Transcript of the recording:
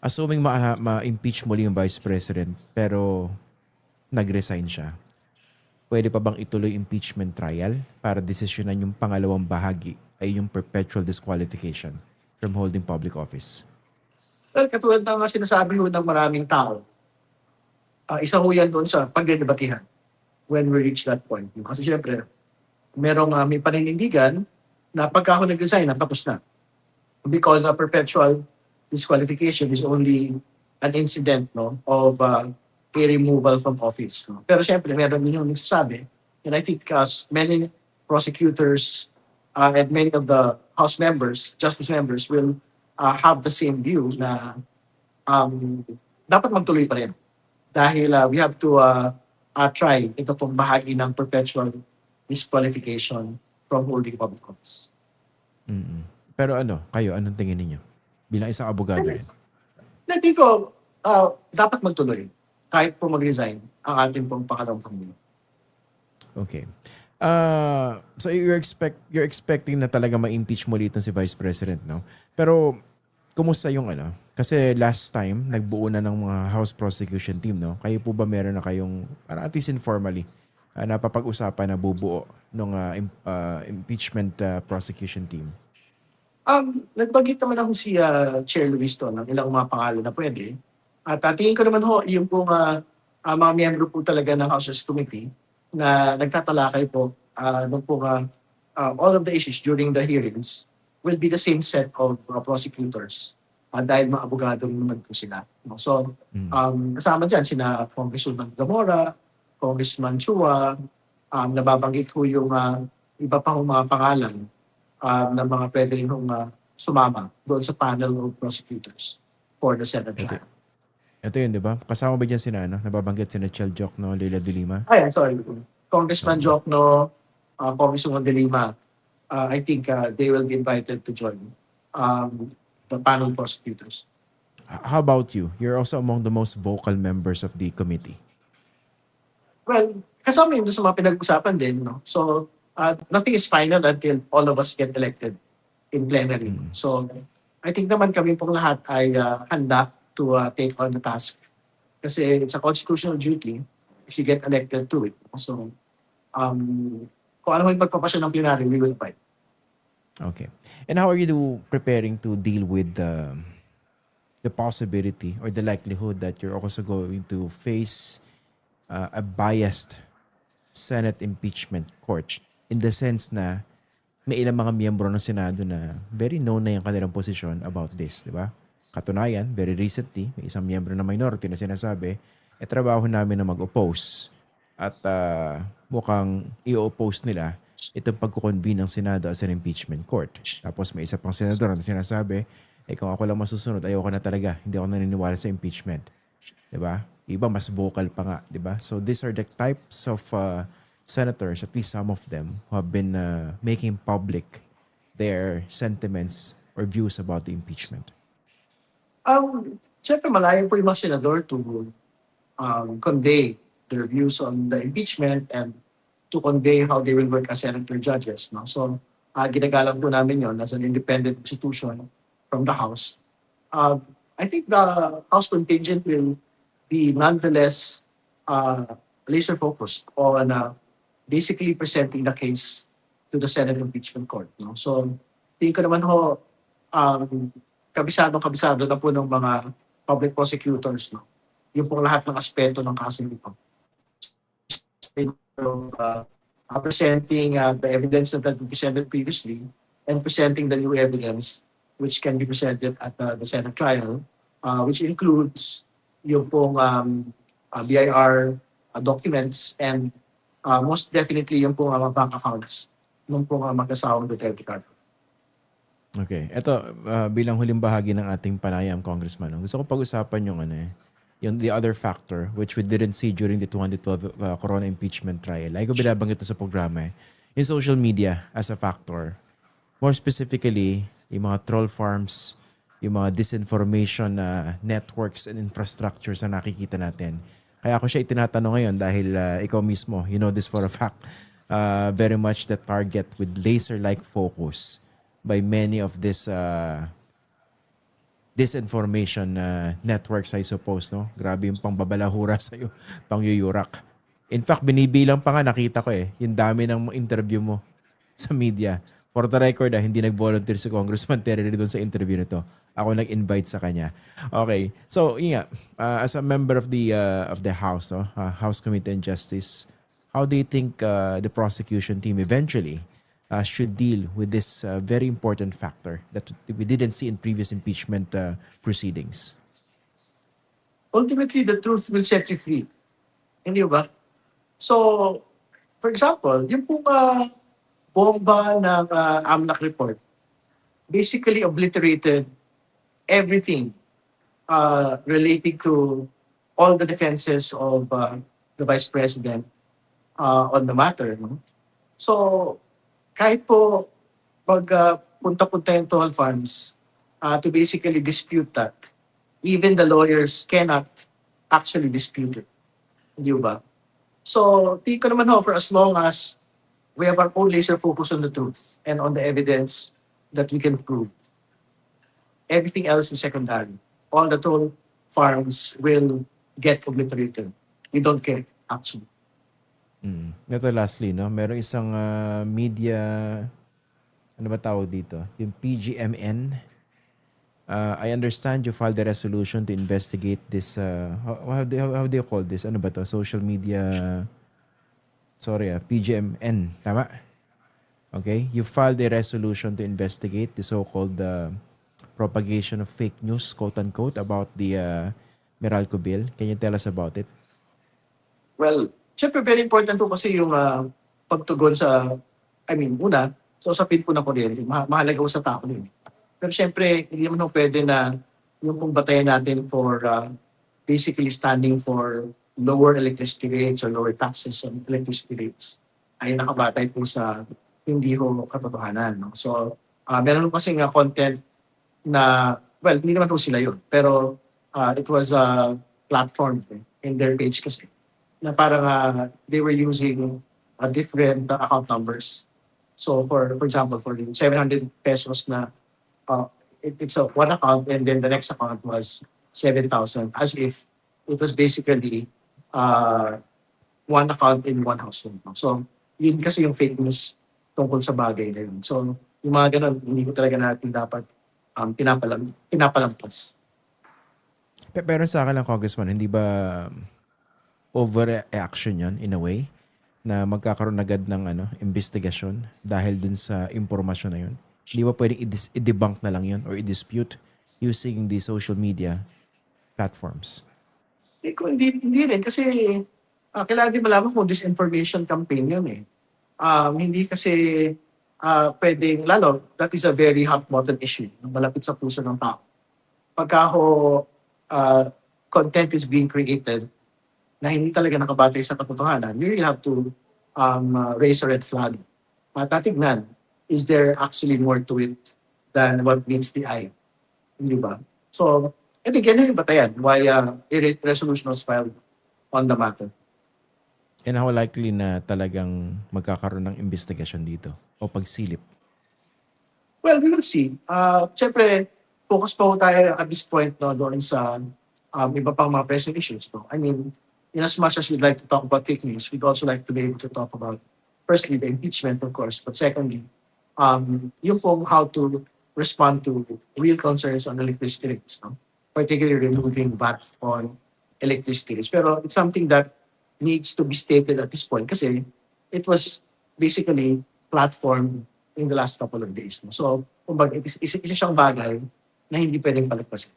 Assuming ma-impeach muli yung Vice President pero nag-resign siya, pwede pa bang ituloy impeachment trial para desisyonan yung pangalawang bahagi ay yung perpetual disqualification from holding public office? Well, katulad ng sinasabi ho ng maraming tao, isa ho yan doon sa pagdedebatihan when we reach that point. Kasi siyempre, may paninindigan na pagka ako nag-resign, tapos na. Because a perpetual disqualification is only an incident of a removal from office. No? Pero siyempre, meron din yung nagsasabi, and I think many prosecutors and many of the House members, justice members, will have the same view na dapat magtuloy pa rin. Dahil we have to try ito pong bahagi ng perpetual disqualification from holding public office. Mm-mm. Pero kayo, anong tingin niyo? Bilang isang abogado rin. Natin ko, dapat magtuloy. Kahit po mag-resign ang ating pong pangalawang Pangulo. Okay. So you're expecting na talaga ma-impeach mo ulit si Vice President, no? Pero kumusta yung Kasi last time, nagbuo na ng mga House Prosecution Team, no? Kayo po ba meron na kayong, parang at least informally, napapag-usapan na bubuo ng impeachment prosecution team? Nagbagit naman ako si Chair Luis ng ilang mga pangalan na pwede. At tingin ko naman ho, yung pong mga miyembro po talaga ng House Committee na nagtatalakay po nung pong all of the issues during the hearings will be the same set of prosecutors dahil mga abogado naman po sila. So, kasama dyan sina Congressman Zamora, Congressman Chua, nababanggit ho yung iba pa hong mga pangalan na mga pwede rin sumama doon sa panel of prosecutors for the Senate trial. Ito yun, di ba? Kasama ba dyan sina, nababanggit sina Chel Jokno, Leila de Lima? Sorry. Congressman Jokno, Congressman de Lima, I think they will be invited to join the panel prosecutors. How about you? You're also among the most vocal members of the committee. Well, kasama yun sa mga pinag-usapan din. No? So, nothing is final until all of us get elected in plenary. So, I think naman kami pong lahat ay handa to take on the task. Kasi it's a constitutional duty if you get elected to it. So, kung ano yung pagpapasya ng plenary, we will fight. Okay. And how are you preparing to deal with the possibility or the likelihood that you're also going to face a biased Senate impeachment court in the sense na may ilang mga miyembro ng Senado na very known na yung kanilang posisyon about this, di ba? Katunayan, very recently, may isang miyembro ng minority na sinasabi, trabaho namin na mag-oppose at mukhang i-oppose nila itong pagkukonvene ng Senado as an impeachment court. Tapos may isa pang senador na sinasabi, kung ako lang masusunod, ayoko na talaga. Hindi ako naniniwala sa impeachment. Diba? Iba mas vocal pa nga. Diba? So these are the types of senators, at least some of them, who have been making public their sentiments or views about the impeachment. Siyempre, malayo po yung mga senador to convey their views on the impeachment and to convey how they will work as senator judges. No? So, ginagalang po namin yon as an independent institution from the House. I think the House contingent will be nonetheless laser-focused on basically presenting the case to the Senate Impeachment Court. No? So, tingin ko naman ho, kabisado na po ng mga public prosecutors. No? Yung pong lahat ng aspeto ng kaso nito. Presenting the evidence that we presented previously and presenting the new evidence which can be presented at the Senate trial, which includes yung pong BIR documents and most definitely yung pong bank accounts ng pong mag-asawang Duterte card. Okay. Ito, bilang huling bahagi ng ating panayam, Congressman, gusto ko pag-usapan yung the other factor which we didn't see during the 2012 Corona impeachment trial. Ay ko binabanggit ito sa programa yung social media as a factor. More specifically, yung mga troll farms, yung mga disinformation networks and infrastructures na nakikita natin. Kaya ako siya itinatanong ngayon dahil ikaw mismo, you know this for a fact, very much the target with laser-like focus by many of these disinformation networks, I suppose, no? Grabe yung pangbabalahura sa'yo, pangyuyurak. In fact, binibilang pa nga, nakita ko yung dami ng interview mo sa media. For the record, hindi nag-volunteer si Congressman Terry doon sa interview nito. Ako nag-invite sa kanya. Okay. So, yun nga, as a member of the House, no? House Committee on Justice, how do you think the prosecution team eventually should deal with this very important factor that we didn't see in previous impeachment proceedings? Ultimately, the truth will set you free. Hindi ba? So, for example, yung pong bomba ng AMLAC report basically obliterated everything relating to all the defenses of the Vice President on the matter. No? So, kahit po punta-punta yung 12 funds to basically dispute that, even the lawyers cannot actually dispute it. Hindi ba? So, di ko naman ho, for as long as we have our own laser focus on the truth and on the evidence that we can prove. Everything else is secondary. All the troll farms will get obliterated. We don't care, actually. Ito lastly, no? Merong isang media, ano ba tawag dito? Yung PGMN. I understand you filed a resolution to investigate this, how do you call this? Ano ba to? Social media, PGMN, tama? Okay? You filed a resolution to investigate the so-called propagation of fake news, quote-unquote, about the Meralco bill. Can you tell us about it? Well, syempre very important po kasi yung pagtugon sa, una, sa usapin po ng kuryente. Mahalaga po sa tao yun. Pero syempre, hindi naman po pwede na yung pong batayan natin for basically standing for lower electricity rates or lower taxes on electricity rates ay nakabatay po sa hindi ho katotohanan. No? So, meron po kasi content na, well, hindi naman po sila yun. Pero it was a platform in their page kasi na parang they were using different account numbers. So, for example, for the 700 pesos na it's a one account and then the next account was 7,000 as if it was basically one account in one household. So, yun kasi yung fake news tungkol sa bagay na yun. So, yung mga ganun, hindi ko talaga natin dapat pinapalampas. Pero sa akin lang, Congressman, hindi ba overreaction yan in a way na magkakaroon agad ng investigasyon dahil dun sa impormasyon na yun? Hindi ba pwedeng i-debunk na lang yun or i-dispute using the social media platforms? Hindi rin kasi kailangan din malaman kung disinformation campaign yun eh. Hindi kasi pwedeng, lalo, that is a very hot button issue, malapit sa puso ng tao. Pagka content is being created na hindi talaga nakabatay sa katotohanan, you really have to raise a red flag. Matatignan, is there actually more to it than what meets the eye? Hindi ba? So, I think yan yung batayan why a resolution was filed on the matter. And how likely na talagang magkakaroon ng investigasyon dito o pagsilip? Well, we will see. Siyempre, focus pa tayo at this point doon sa iba pang mga pressing issues. No? I mean, in as much as we'd like to talk about fake news, we'd also like to be able to talk about, firstly, the impeachment, of course, but secondly, yung pong how to respond to real concerns on electricity rates, no? Particularly removing VAT on electricity rates. Pero it's something that needs to be stated at this point kasi it was basically platformed in the last couple of days. No? So, kumbaga, isa siyang bagay na hindi pwedeng palagpasin.